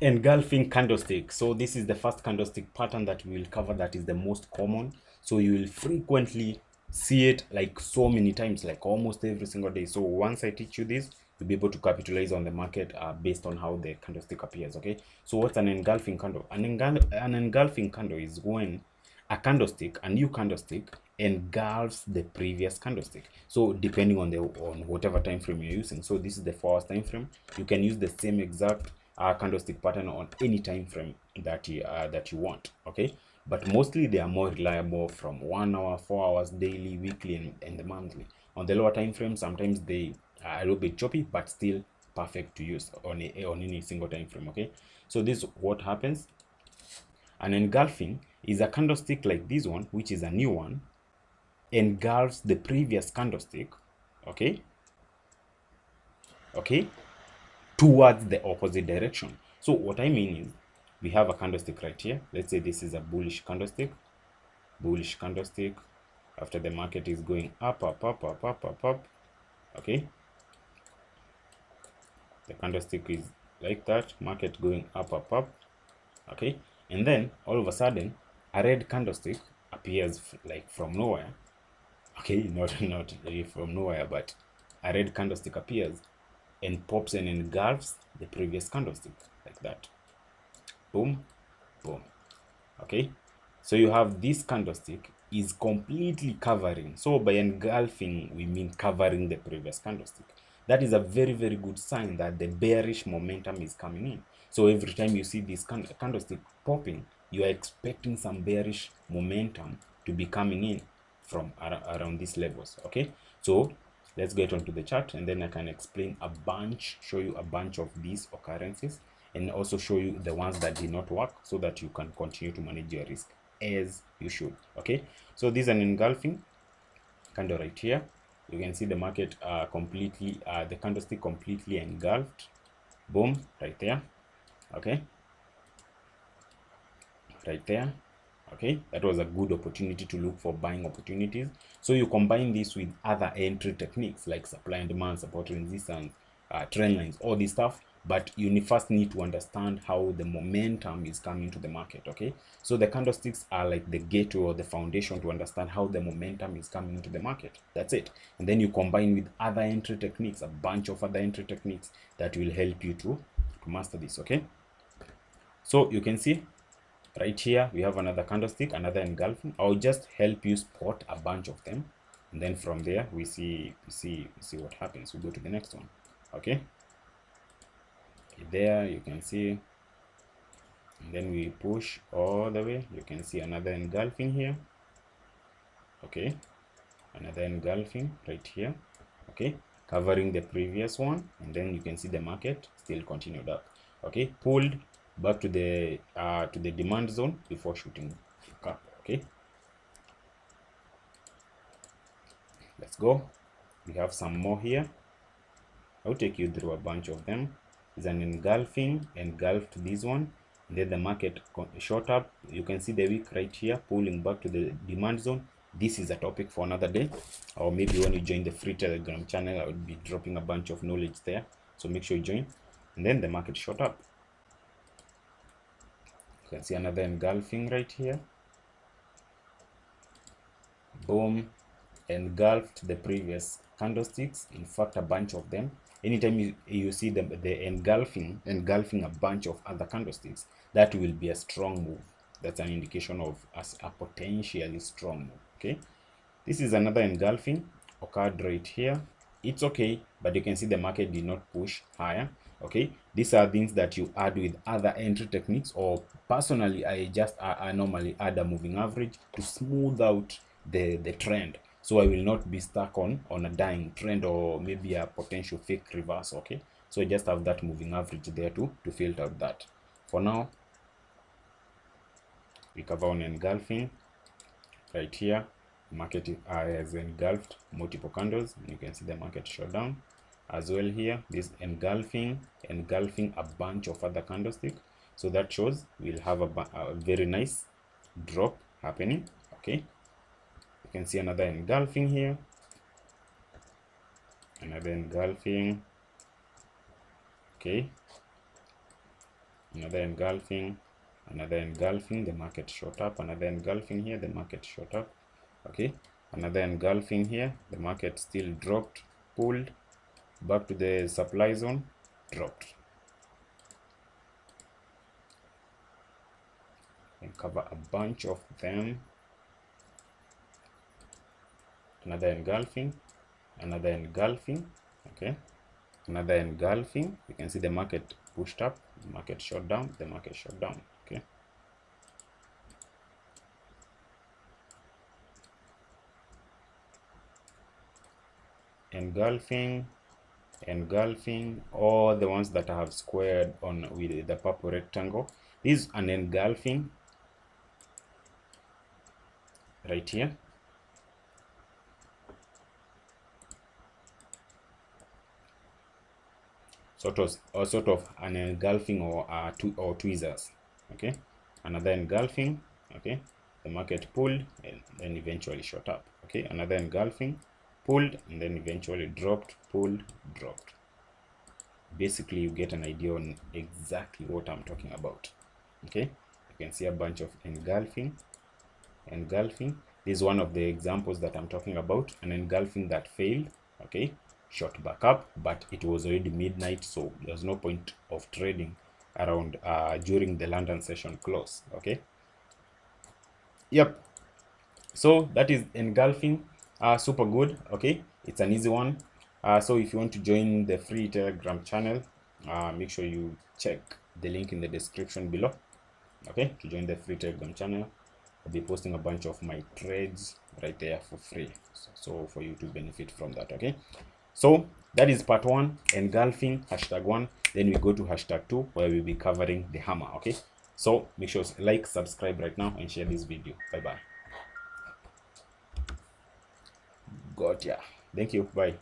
Engulfing candlestick. So this is the first candlestick pattern that we will cover, that is the most common. So you will frequently see it like so many times, like almost every single day. So once I teach you this, you'll be able to capitalize on the market based on how the candlestick appears. Okay, so what's an engulfing candle? An engulfing candle is when a new candlestick engulfs the previous candlestick. So depending on whatever time frame you're using. So this is the 4 hours time frame. You can use the same exact candlestick pattern on any time frame that you want. Okay, but mostly they are more reliable from 1 hour, 4 hours, daily, weekly, and the monthly. On the lower time frame, sometimes they are a little bit choppy, but still perfect to use on any single time frame. Okay, so this is what happens. An engulfing is a candlestick like this one, which is a new one, engulfs the previous candlestick. Okay, okay, towards the opposite direction. So what I mean is, we have a candlestick right here. Let's say this is a bullish candlestick. Bullish candlestick. After the market is going up, up, up, up, up, up, up. Okay, the candlestick is like that. Market going up, up, up. Okay, and then all of a sudden a red candlestick appears like from nowhere. Okay, not really from nowhere, but a red candlestick appears and pops and engulfs the previous candlestick like that. Boom, boom. Okay, so you have this candlestick is completely covering. So by engulfing, we mean covering the previous candlestick. That is a very, very good sign that the bearish momentum is coming in. So every time you see this candlestick popping, you are expecting some bearish momentum to be coming in from around these levels. Okay, so let's get onto the chart, and then I can explain a bunch, show you a bunch of these occurrences, and also show you the ones that did not work, so that you can continue to manage your risk as you should. Okay, so this is an engulfing candle right here. You can see the market completely, the candlestick completely engulfed. Boom, right there. Okay, right there. Okay, that was a good opportunity to look for buying opportunities. So you combine this with other entry techniques like supply and demand, support and resistance, trend lines, all this stuff. But you first need to understand how the momentum is coming to the market. Okay, so the candlesticks are like the gateway or the foundation to understand how the momentum is coming into the market. That's it. And then you combine with other entry techniques, a bunch of other entry techniques that will help you to master this. Okay, so you can see right here we have another candlestick, another engulfing. I'll just help you spot a bunch of them, and then from there we see what happens. We go to the next one. Okay, there you can see, and then we push all the way. You can see another engulfing here. Okay, another engulfing right here. Okay, covering the previous one, and then you can see the market still continued up. Okay, pulled back to the demand zone before shooting up. Okay, let's go. We have some more here. I'll take you through a bunch of them. It's an engulfing, engulfed this one, and then the market shot up. You can see the wick right here pulling back to the demand zone. This is a topic for another day, or maybe when you join the free Telegram channel, I would be dropping a bunch of knowledge there, so make sure you join. And then the market shot up. You can see another engulfing right here. Boom, engulfed the previous candlesticks, in fact a bunch of them. Anytime you see the engulfing a bunch of other candlesticks, that will be a strong move. That's an indication of a potentially strong move. Okay, this is another engulfing occurred right here. It's okay, but you can see the market did not push higher. Okay, these are things that you add with other entry techniques, or personally I normally add a moving average to smooth out the trend, so I will not be stuck on a dying trend or maybe a potential fake reverse. Okay, so I just have that moving average there to filter out that. For now, we cover on engulfing right here. Market has engulfed multiple candles, and you can see the market shut down as well here. This engulfing a bunch of other candlesticks, so that shows we'll have a very nice drop happening. Okay, you can see another engulfing here, another engulfing. Okay, another engulfing, another engulfing, the market shot up, another engulfing here, the market shot up. Okay, another engulfing here, the market still dropped, pulled back to the supply zone, dropped, and cover a bunch of them. Another engulfing, another engulfing. Okay, another engulfing. You can see the market pushed up, the market shot down, the market shot down. Okay, engulfing, engulfing, all the ones that I have squared on with the purple rectangle. This is an engulfing right here. Sort of an engulfing or tweezers. Okay, another engulfing. Okay, the market pulled and then eventually shot up. Okay, another engulfing, pulled and then eventually dropped, pulled, dropped. Basically, you get an idea on exactly what I'm talking about. Okay, you can see a bunch of engulfing. This is one of the examples that I'm talking about, an engulfing that failed. Okay, shot back up, but it was already midnight, so there's no point of trading around during the London session close. Okay, yep, so that is engulfing. Super good. Okay, it's an easy one. So if you want to join the free Telegram channel, make sure you check the link in the description below. Okay, to join the free Telegram channel, I'll be posting a bunch of my trades right there for free, so for you to benefit from that. Okay, so that is part 1, engulfing, #1. Then we go to #2, where we'll be covering the hammer. Okay, so make sure to like, subscribe right now, and share this video. Bye bye. Got ya. Thank you. Bye.